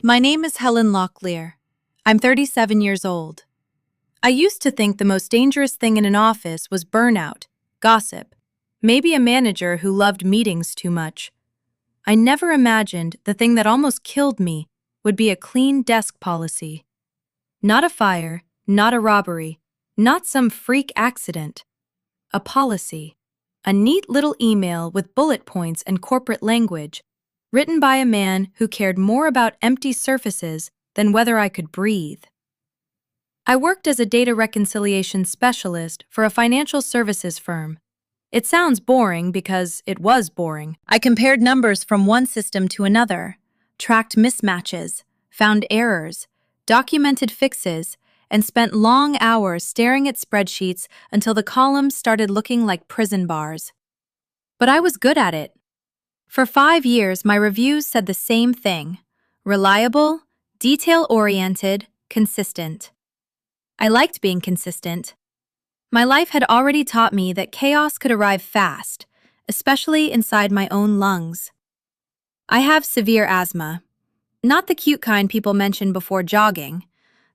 My name is Helen Locklear. I'm 37 years old. I used to think the most dangerous thing in an office was burnout, gossip, maybe a manager who loved meetings too much. I never imagined the thing that almost killed me would be a clean desk policy. Not a fire, not a robbery, not some freak accident. A policy. A neat little email with bullet points and corporate language, written by a man who cared more about empty surfaces than whether I could breathe. I worked as a data reconciliation specialist for a financial services firm. It sounds boring because it was boring. I compared numbers from one system to another, tracked mismatches, found errors, documented fixes, and spent long hours staring at spreadsheets until the columns started looking like prison bars. But I was good at it. For 5 years, my reviews said the same thing: reliable, detail-oriented, consistent. I liked being consistent. My life had already taught me that chaos could arrive fast, especially inside my own lungs. I have severe asthma. Not the cute kind people mention before jogging.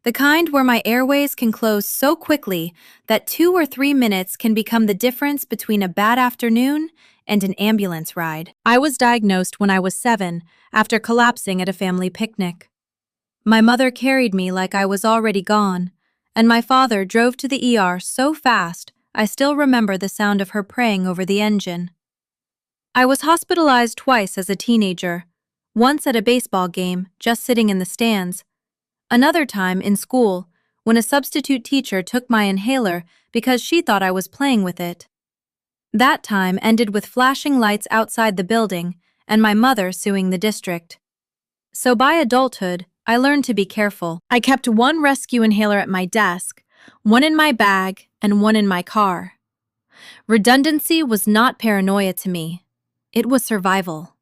The kind where my airways can close so quickly that 2 or 3 minutes can become the difference between a bad afternoon and an ambulance ride. I was diagnosed when I was 7 after collapsing at a family picnic. My mother carried me like I was already gone, and my father drove to the ER so fast I still remember the sound of her praying over the engine. I was hospitalized twice as a teenager, once at a baseball game, just sitting in the stands. Another time in school, when a substitute teacher took my inhaler because she thought I was playing with it. That time ended with flashing lights outside the building and my mother suing the district. So by adulthood, I learned to be careful. I kept one rescue inhaler at my desk, one in my bag, and one in my car. Redundancy was not paranoia to me. It was survival.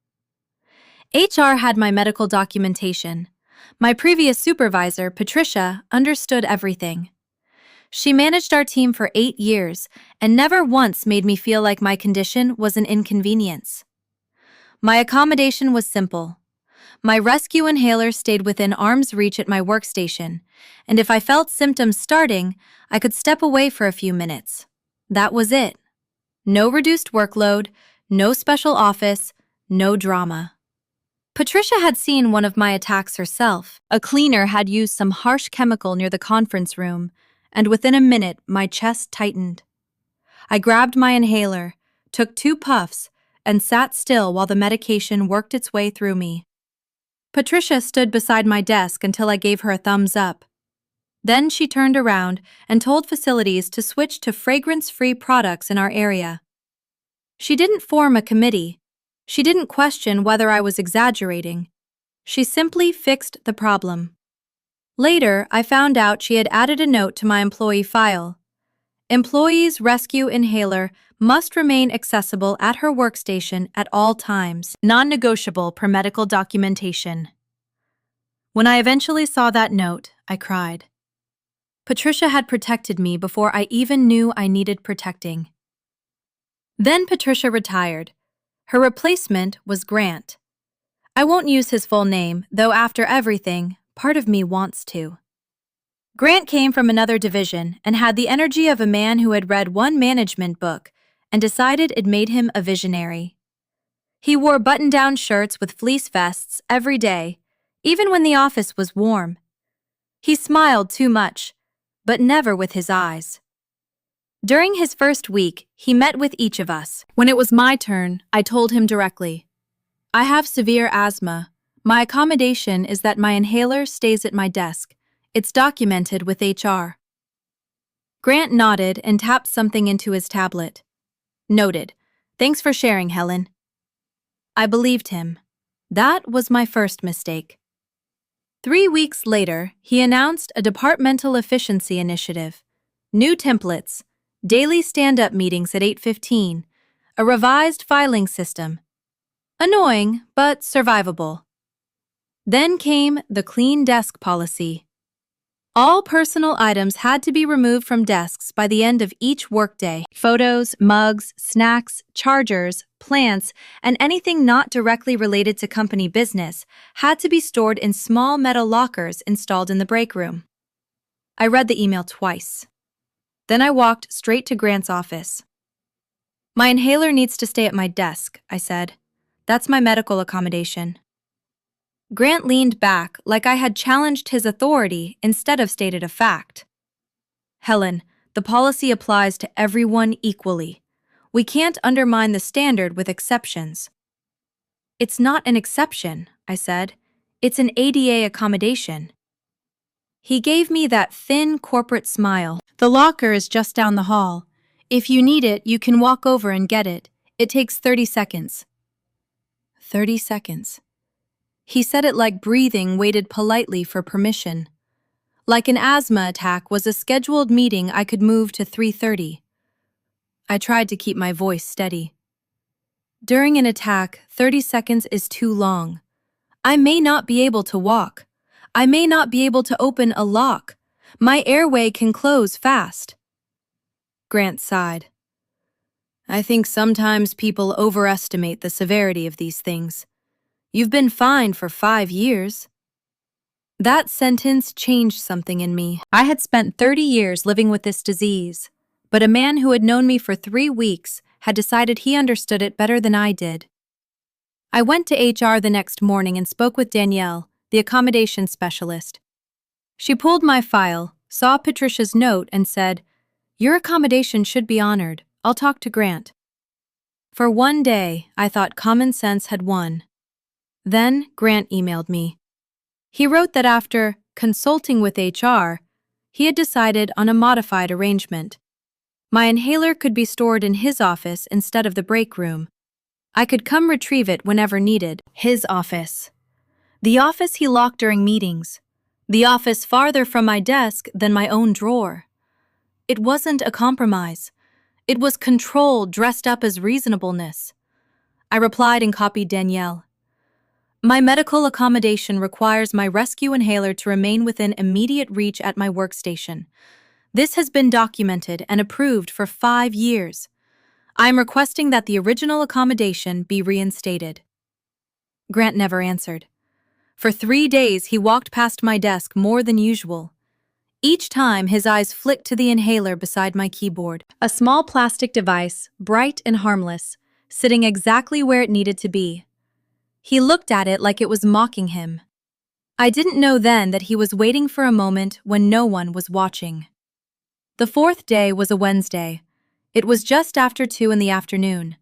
HR had my medical documentation. My previous supervisor, Patricia, understood everything. She managed our team for 8 years and never once made me feel like my condition was an inconvenience. My accommodation was simple. My rescue inhaler stayed within arm's reach at my workstation, and if I felt symptoms starting, I could step away for a few minutes. That was it. No reduced workload, no special office, no drama. Patricia had seen one of my attacks herself. A cleaner had used some harsh chemical near the conference room, and within a minute, my chest tightened. I grabbed my inhaler, took 2 puffs, and sat still while the medication worked its way through me. Patricia stood beside my desk until I gave her a thumbs up. Then she turned around and told facilities to switch to fragrance-free products in our area. She didn't form a committee. She didn't question whether I was exaggerating. She simply fixed the problem. Later, I found out she had added a note to my employee file. Employees' rescue inhaler must remain accessible at her workstation at all times, non-negotiable per medical documentation. When I eventually saw that note, I cried. Patricia had protected me before I even knew I needed protecting. Then Patricia retired. Her replacement was Grant. I won't use his full name, though after everything, part of me wants to. Grant came from another division and had the energy of a man who had read one management book and decided it made him a visionary. He wore button-down shirts with fleece vests every day, even when the office was warm. He smiled too much, but never with his eyes. During his first week, he met with each of us. When it was my turn, I told him directly, "I have severe asthma. My accommodation is that my inhaler stays at my desk. It's documented with HR." Grant nodded and tapped something into his tablet. Noted. "Thanks for sharing, Helen." I believed him. That was my first mistake. 3 weeks later, he announced a departmental efficiency initiative, new templates, daily stand-up meetings at 8:15, a revised filing system. Annoying, but survivable. Then came the clean desk policy. All personal items had to be removed from desks by the end of each workday. Photos, mugs, snacks, chargers, plants, and anything not directly related to company business had to be stored in small metal lockers installed in the break room. I read the email twice. Then I walked straight to Grant's office. "My inhaler needs to stay at my desk," I said. "That's my medical accommodation." Grant leaned back like I had challenged his authority instead of stated a fact. "Helen, the policy applies to everyone equally. We can't undermine the standard with exceptions." "It's not an exception," I said. "It's an ADA accommodation." He gave me that thin corporate smile. "The locker is just down the hall. If you need it, you can walk over and get it. It takes 30 seconds. 30 seconds. He said it like breathing waited politely for permission. Like an asthma attack was a scheduled meeting I could move to 3:30. I tried to keep my voice steady. During an attack, 30 seconds is too long. I may not be able to walk. I may not be able to open a lock. My airway can close fast. Grant sighed. "I think sometimes people overestimate the severity of these things. You've been fine for 5 years. That sentence changed something in me. I had spent 30 years living with this disease, but a man who had known me for 3 weeks had decided he understood it better than I did. I went to HR the next morning and spoke with Danielle, the accommodation specialist. She pulled my file, saw Patricia's note, and said, "Your accommodation should be honored. I'll talk to Grant." For one day, I thought common sense had won. Then Grant emailed me. He wrote that after consulting with HR, he had decided on a modified arrangement. My inhaler could be stored in his office instead of the break room. I could come retrieve it whenever needed. His office. The office he locked during meetings. The office farther from my desk than my own drawer. It wasn't a compromise. It was control dressed up as reasonableness. I replied and copied Danielle. "My medical accommodation requires my rescue inhaler to remain within immediate reach at my workstation. This has been documented and approved for 5 years. I am requesting that the original accommodation be reinstated." Grant never answered. For 3 days, he walked past my desk more than usual. Each time, his eyes flicked to the inhaler beside my keyboard. A small plastic device, bright and harmless, sitting exactly where it needed to be. He looked at it like it was mocking him. I didn't know then that he was waiting for a moment when no one was watching. The 4th day was a Wednesday. It was just after 2 in the afternoon.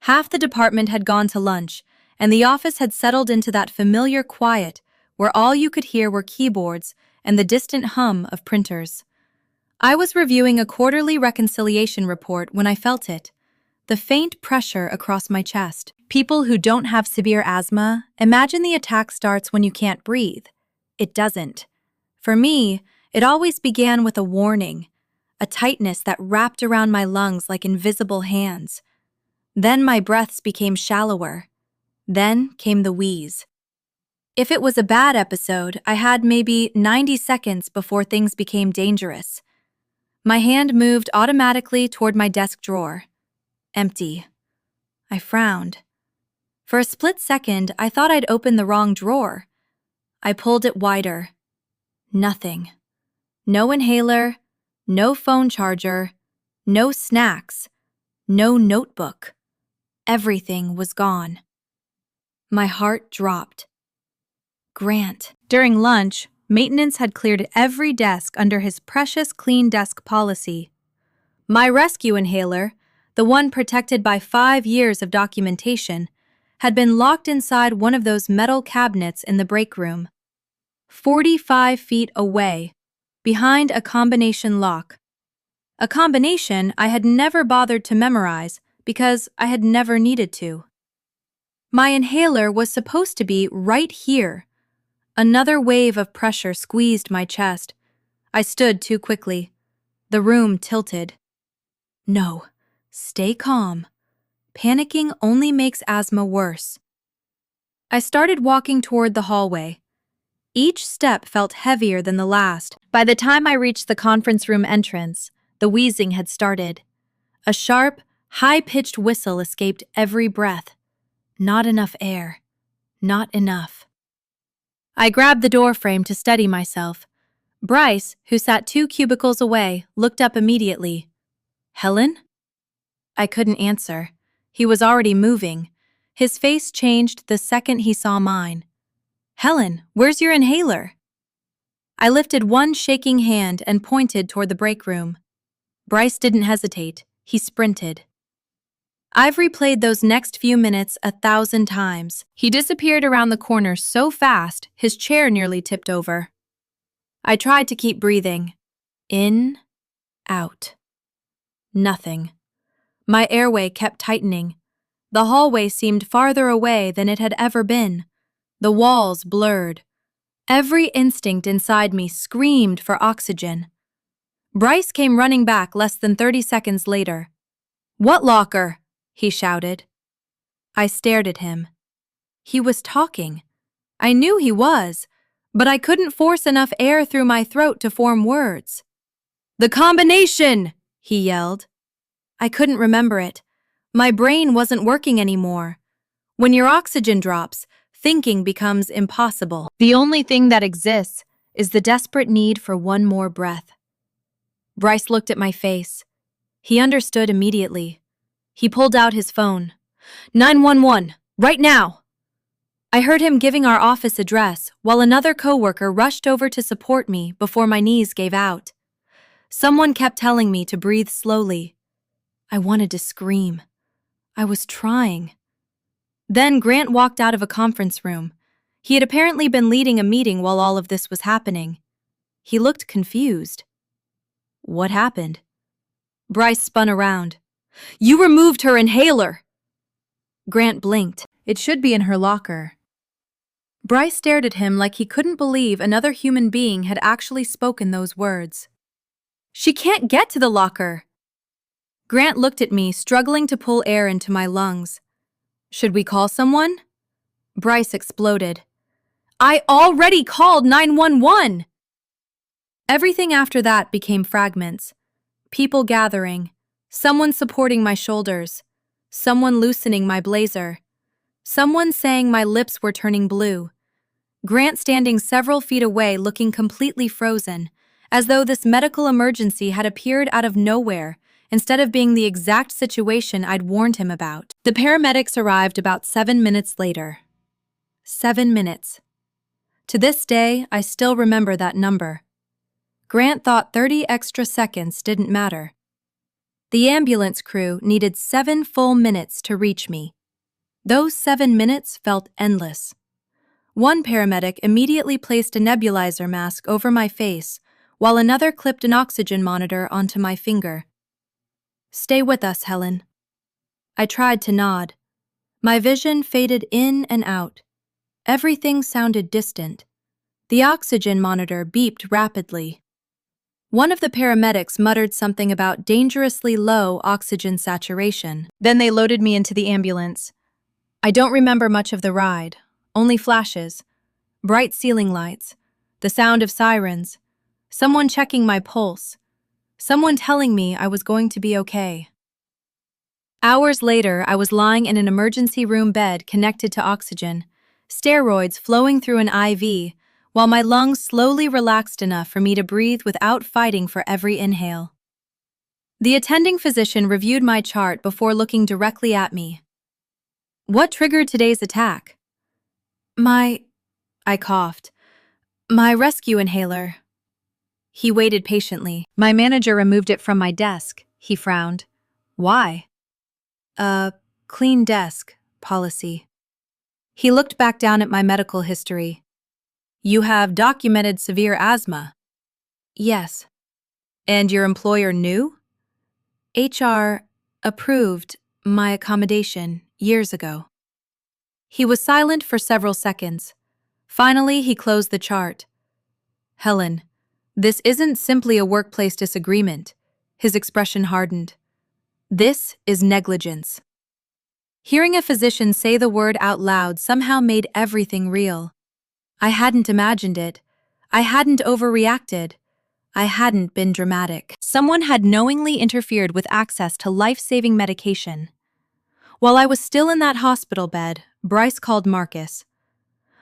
Half the department had gone to lunch, and the office had settled into that familiar quiet where all you could hear were keyboards and the distant hum of printers. I was reviewing a quarterly reconciliation report when I felt it, the faint pressure across my chest. People who don't have severe asthma imagine the attack starts when you can't breathe. It doesn't. For me, it always began with a warning, a tightness that wrapped around my lungs like invisible hands. Then my breaths became shallower. Then came the wheeze. If it was a bad episode, I had maybe 90 seconds before things became dangerous. My hand moved automatically toward my desk drawer. Empty. I frowned. For a split second, I thought I'd opened the wrong drawer. I pulled it wider. Nothing. No inhaler, no phone charger, no snacks, no notebook. Everything was gone. My heart dropped. Grant. During lunch, maintenance had cleared every desk under his precious clean desk policy. My rescue inhaler, the one protected by 5 years of documentation, had been locked inside one of those metal cabinets in the break room. 45 feet away, behind a combination lock. A combination I had never bothered to memorize because I had never needed to. My inhaler was supposed to be right here. Another wave of pressure squeezed my chest. I stood too quickly. The room tilted. No, stay calm. Panicking only makes asthma worse. I started walking toward the hallway. Each step felt heavier than the last. By the time I reached the conference room entrance, the wheezing had started. A sharp, High-pitched whistle escaped every breath. Not enough air. Not enough. I grabbed the door frame to steady myself. Bryce, who sat 2 cubicles away, looked up immediately. Helen? I couldn't answer. He was already moving. His face changed the second he saw mine. Helen, where's your inhaler? I lifted one shaking hand and pointed toward the break room. Bryce didn't hesitate. He sprinted. I've replayed those next few minutes 1,000 times. He disappeared around the corner so fast, his chair nearly tipped over. I tried to keep breathing. In, out. Nothing. My airway kept tightening. The hallway seemed farther away than it had ever been. The walls blurred. Every instinct inside me screamed for oxygen. Bryce came running back less than 30 seconds later. "What locker?" he shouted. I stared at him. He was talking. I knew he was, but I couldn't force enough air through my throat to form words. "The combination!" he yelled. I couldn't remember it. My brain wasn't working anymore. When your oxygen drops, thinking becomes impossible. The only thing that exists is the desperate need for one more breath. Bryce looked at my face. He understood immediately. He pulled out his phone. 911, right now! I heard him giving our office address while another coworker rushed over to support me before my knees gave out. Someone kept telling me to breathe slowly. I wanted to scream. I was trying. Then Grant walked out of a conference room. He had apparently been leading a meeting while all of this was happening. He looked confused. What happened? Bryce spun around. "You removed her inhaler!" Grant blinked. "It should be in her locker." Bryce stared at him like he couldn't believe another human being had actually spoken those words. "She can't get to the locker!" Grant looked at me, struggling to pull air into my lungs. "Should we call someone?" Bryce exploded. "I already called 911!" Everything after that became fragments. People gathering, someone supporting my shoulders, someone loosening my blazer, someone saying my lips were turning blue, Grant standing several feet away looking completely frozen, as though this medical emergency had appeared out of nowhere instead of being the exact situation I'd warned him about. The paramedics arrived about 7 minutes later. 7 minutes. To this day, I still remember that number. Grant thought 30 extra seconds didn't matter. The ambulance crew needed 7 full minutes to reach me. Those 7 minutes felt endless. One paramedic immediately placed a nebulizer mask over my face, while another clipped an oxygen monitor onto my finger. "Stay with us, Helen." I tried to nod. My vision faded in and out. Everything sounded distant. The oxygen monitor beeped rapidly. One of the paramedics muttered something about dangerously low oxygen saturation. Then they loaded me into the ambulance. I don't remember much of the ride, only flashes, bright ceiling lights, the sound of sirens, someone checking my pulse, someone telling me I was going to be okay. Hours later, I was lying in an emergency room bed connected to oxygen, steroids flowing through an IV, while my lungs slowly relaxed enough for me to breathe without fighting for every inhale. The attending physician reviewed my chart before looking directly at me. "What triggered today's attack?" I coughed. "My rescue inhaler." He waited patiently. "My manager removed it from my desk," he frowned. "Why?" Clean desk policy." He looked back down at my medical history. "You have documented severe asthma." "Yes." "And your employer knew?" "HR approved my accommodation years ago." He was silent for several seconds. Finally, he closed the chart. "Helen, this isn't simply a workplace disagreement." His expression hardened. "This is negligence." Hearing a physician say the word out loud somehow made everything real. I hadn't imagined it. I hadn't overreacted. I hadn't been dramatic. Someone had knowingly interfered with access to life-saving medication. While I was still in that hospital bed, Bryce called Marcus.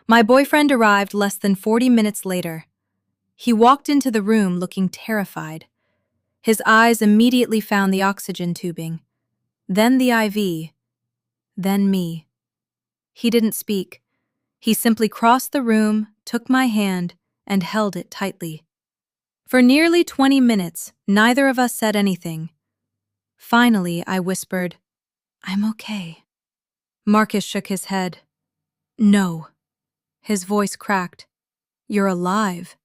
My boyfriend arrived less than 40 minutes later. He walked into the room looking terrified. His eyes immediately found the oxygen tubing, then the IV, then me. He didn't speak. He simply crossed the room, took my hand, and held it tightly. For nearly 20 minutes, neither of us said anything. Finally, I whispered, "I'm okay." Marcus shook his head. "No." His voice cracked. "You're alive."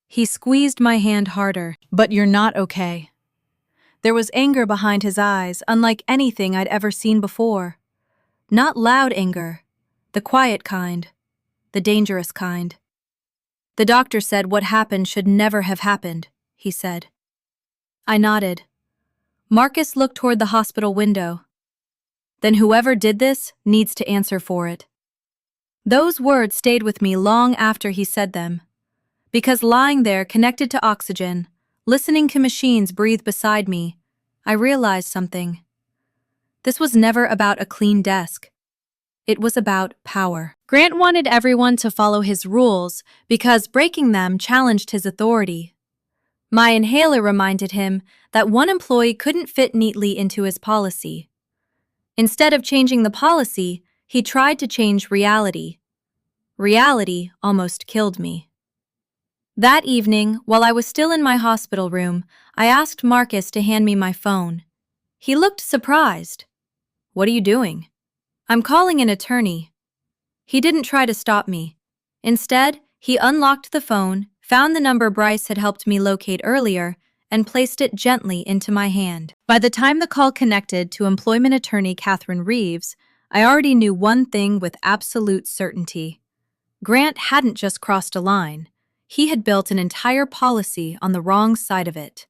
He squeezed my hand harder. "But you're not okay." There was anger behind his eyes, unlike anything I'd ever seen before. Not loud anger, the quiet kind, the dangerous kind. "The doctor said what happened should never have happened," he said. I nodded. Marcus looked toward the hospital window. "Then whoever did this needs to answer for it." Those words stayed with me long after he said them. Because lying there connected to oxygen, listening to machines breathe beside me, I realized something. This was never about a clean desk. It was about power. Grant wanted everyone to follow his rules because breaking them challenged his authority. My inhaler reminded him that one employee couldn't fit neatly into his policy. Instead of changing the policy, he tried to change reality. Reality almost killed me. That evening, while I was still in my hospital room, I asked Marcus to hand me my phone. He looked surprised. "What are you doing?" "I'm calling an attorney." He didn't try to stop me. Instead, he unlocked the phone, found the number Bryce had helped me locate earlier, and placed it gently into my hand. By the time the call connected to employment attorney Catherine Reeves, I already knew one thing with absolute certainty. Grant hadn't just crossed a line. He had built an entire policy on the wrong side of it.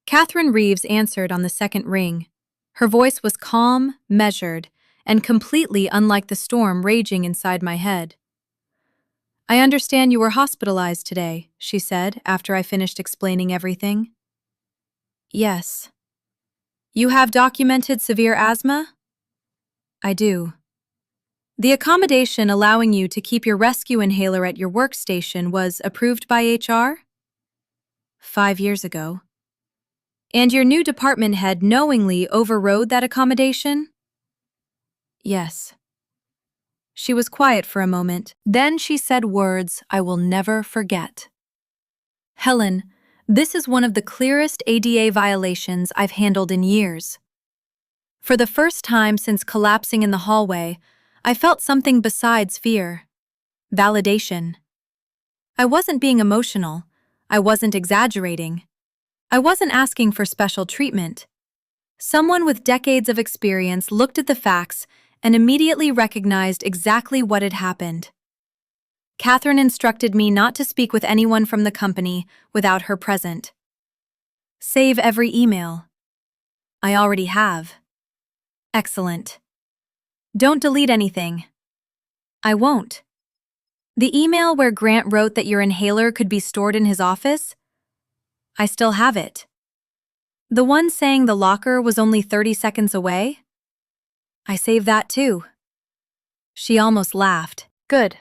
Catherine Reeves answered on the second ring. Her voice was calm, measured, and completely unlike the storm raging inside my head. "I understand you were hospitalized today," she said after I finished explaining everything. "Yes." "You have documented severe asthma?" "I do." "The accommodation allowing you to keep your rescue inhaler at your workstation was approved by HR?" 5 years ago. "And your new department head knowingly overrode that accommodation?" "Yes." She was quiet for a moment. Then she said words I will never forget. "Helen, this is one of the clearest ADA violations I've handled in years." For the first time since collapsing in the hallway, I felt something besides fear. Validation. I wasn't being emotional. I wasn't exaggerating. I wasn't asking for special treatment. Someone with decades of experience looked at the facts and immediately recognized exactly what had happened. Catherine instructed me not to speak with anyone from the company without her present. "Save every email." "I already have." "Excellent." "Don't delete anything." "I won't." "The email where Grant wrote that your inhaler could be stored in his office?" "I still have it." "The one saying the locker was only 30 seconds away?" "I saved that too." She almost laughed. "Good."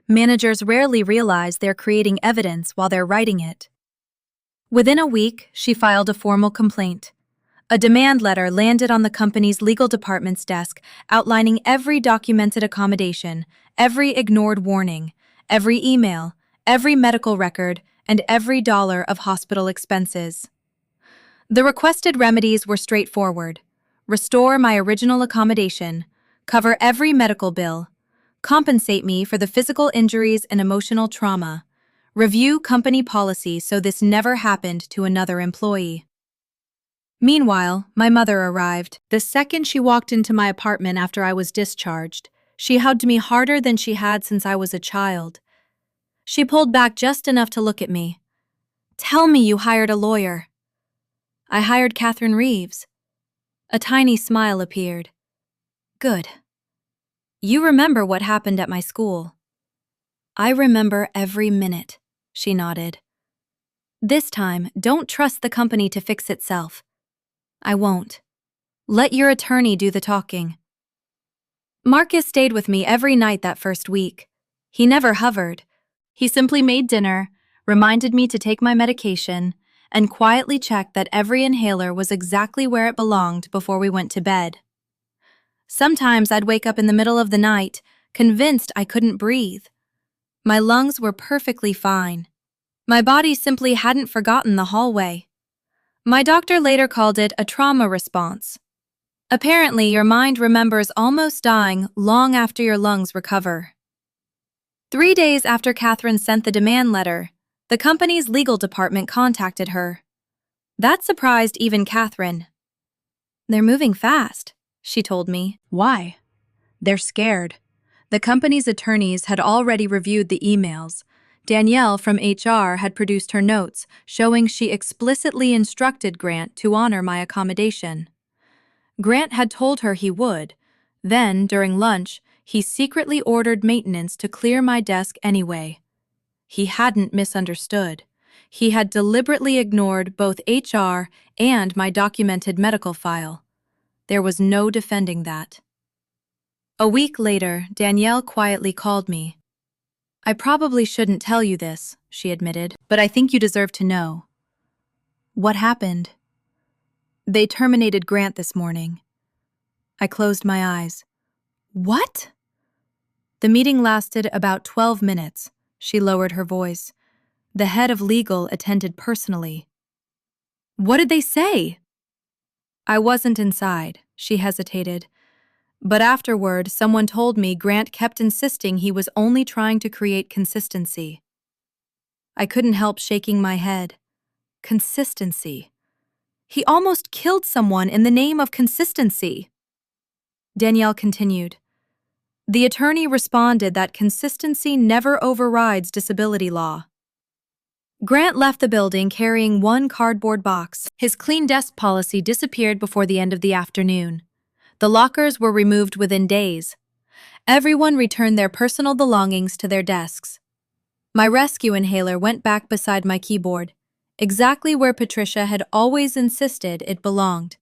Managers rarely realize they're creating evidence while they're writing it. Within a week, she filed a formal complaint. A demand letter landed on the company's legal department's desk outlining every documented accommodation, every ignored warning, every email, every medical record, and every dollar of hospital expenses. The requested remedies were straightforward. Restore my original accommodation, cover every medical bill, compensate me for the physical injuries and emotional trauma, review company policy so this never happened to another employee. Meanwhile, my mother arrived. The second she walked into my apartment after I was discharged, she hugged me harder than she had since I was a child. She pulled back just enough to look at me. "Tell me you hired a lawyer." "I hired Catherine Reeves." A tiny smile appeared. "Good. You remember what happened at my school." "I remember every minute," she nodded. This time, don't trust the company to fix itself. I won't. Let your attorney do the talking. Marcus stayed with me every night that first week. He never hovered. He simply made dinner, reminded me to take my medication, and quietly checked that every inhaler was exactly where it belonged before we went to bed. Sometimes I'd wake up in the middle of the night, convinced I couldn't breathe. My lungs were perfectly fine. My body simply hadn't forgotten the hallway. My doctor later called it a trauma response. Apparently, your mind remembers almost dying long after your lungs recover. 3 days after Catherine sent the demand letter, the company's legal department contacted her. That surprised even Catherine. "They're moving fast," she told me. Why? They're scared. The company's attorneys had already reviewed the emails. Danielle from HR had produced her notes, showing she explicitly instructed Grant to honor my accommodation. Grant had told her he would. Then, during lunch, he secretly ordered maintenance to clear my desk anyway. He hadn't misunderstood. He had deliberately ignored both HR and my documented medical file. There was no defending that. A week later, Danielle quietly called me. "I probably shouldn't tell you this," she admitted, "but I think you deserve to know." "What happened?" "They terminated Grant this morning." I closed my eyes. "What?" The meeting lasted about 12 minutes. She lowered her voice. The head of legal attended personally. "What did they say?" "I wasn't inside," she hesitated. "But afterward, someone told me Grant kept insisting he was only trying to create consistency." I couldn't help shaking my head. Consistency. He almost killed someone in the name of consistency. Danielle continued. The attorney responded that consistency never overrides disability law. Grant left the building carrying one cardboard box. His clean desk policy disappeared before the end of the afternoon. The lockers were removed within days. Everyone returned their personal belongings to their desks. My rescue inhaler went back beside my keyboard, exactly where Patricia had always insisted it belonged.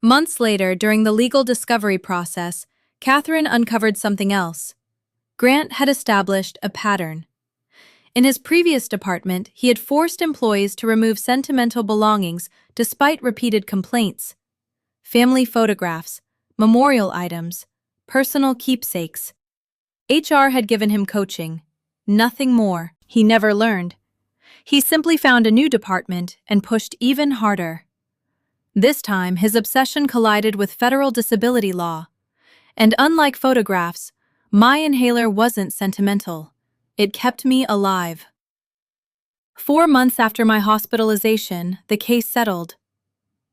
Months later, during the legal discovery process, Catherine uncovered something else. Grant had established a pattern. In his previous department, he had forced employees to remove sentimental belongings despite repeated complaints. Family photographs, memorial items, personal keepsakes. HR had given him coaching. Nothing more. He never learned. He simply found a new department and pushed even harder. This time, his obsession collided with federal disability law. And unlike photographs, my inhaler wasn't sentimental. It kept me alive. 4 months after my hospitalization, the case settled.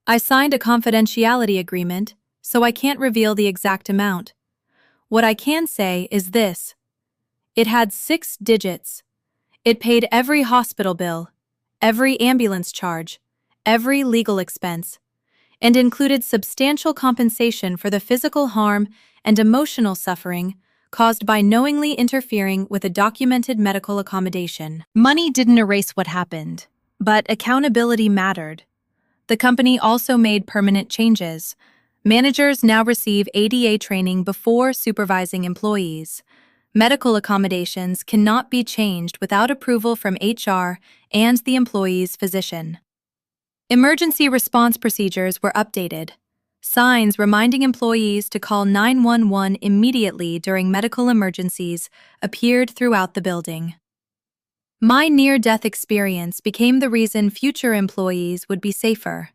I signed a confidentiality agreement, so I can't reveal the exact amount. What I can say is this. It had 6 digits. It paid every hospital bill, every ambulance charge, every legal expense, and included substantial compensation for the physical harm and emotional suffering caused by knowingly interfering with a documented medical accommodation. Money didn't erase what happened, but accountability mattered. The company also made permanent changes. Managers now receive ADA training before supervising employees. Medical accommodations cannot be changed without approval from HR and the employee's physician. Emergency response procedures were updated. Signs reminding employees to call 911 immediately during medical emergencies appeared throughout the building. My near-death experience became the reason future employees would be safer.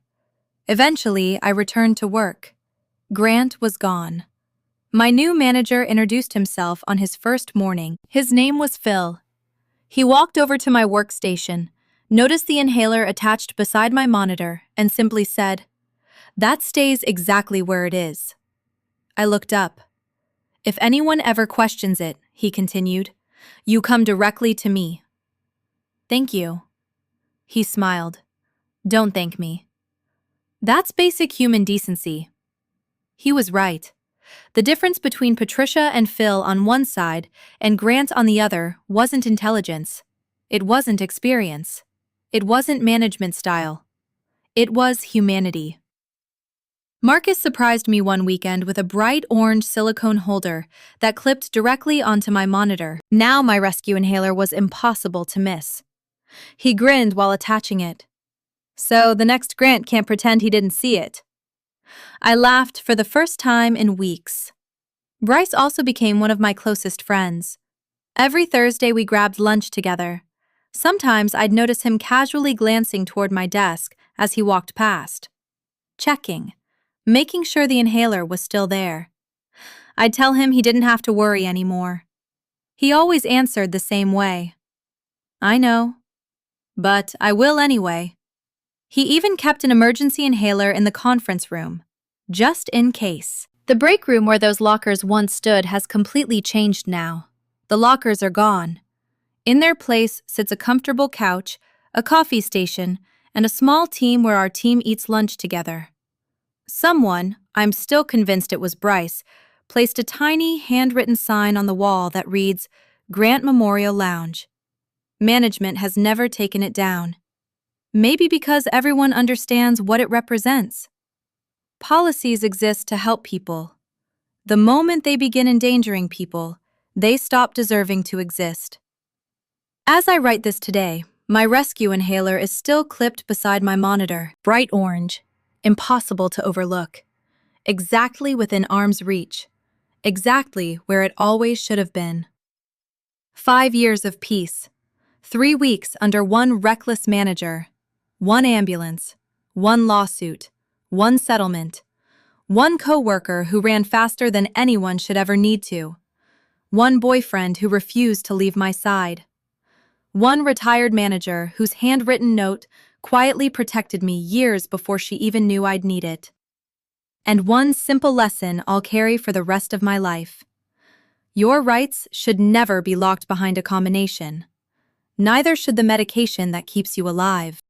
Eventually, I returned to work. Grant was gone. My new manager introduced himself on his first morning. His name was Phil. He walked over to my workstation, noticed the inhaler attached beside my monitor, and simply said, "That stays exactly where it is." I looked up. "If anyone ever questions it," he continued, "you come directly to me." "Thank you." He smiled. "Don't thank me." That's basic human decency. He was right. The difference between Patricia and Phil on one side and Grant on the other wasn't intelligence. It wasn't experience. It wasn't management style. It was humanity. Marcus surprised me one weekend with a bright orange silicone holder that clipped directly onto my monitor. Now my rescue inhaler was impossible to miss. He grinned while attaching it. So the next Grant can't pretend he didn't see it. I laughed for the first time in weeks. Bryce also became one of my closest friends. Every Thursday we grabbed lunch together. Sometimes I'd notice him casually glancing toward my desk as he walked past. Checking, making sure the inhaler was still there. I'd tell him he didn't have to worry anymore. He always answered the same way. I know, but I will anyway. He even kept an emergency inhaler in the conference room, just in case. The break room where those lockers once stood has completely changed now. The lockers are gone. In their place sits a comfortable couch, a coffee station, and a small team where our team eats lunch together. Someone, I'm still convinced it was Bryce, placed a tiny handwritten sign on the wall that reads, Grant Memorial Lounge. Management has never taken it down. Maybe because everyone understands what it represents. Policies exist to help people. The moment they begin endangering people, they stop deserving to exist. As I write this today, my rescue inhaler is still clipped beside my monitor, bright orange, impossible to overlook, exactly within arm's reach, exactly where it always should have been. 5 years of peace, 3 weeks under one reckless manager, one ambulance, one lawsuit, one settlement, one coworker who ran faster than anyone should ever need to, one boyfriend who refused to leave my side, one retired manager whose handwritten note quietly protected me years before she even knew I'd need it. And one simple lesson I'll carry for the rest of my life. Your rights should never be locked behind a combination. Neither should the medication that keeps you alive.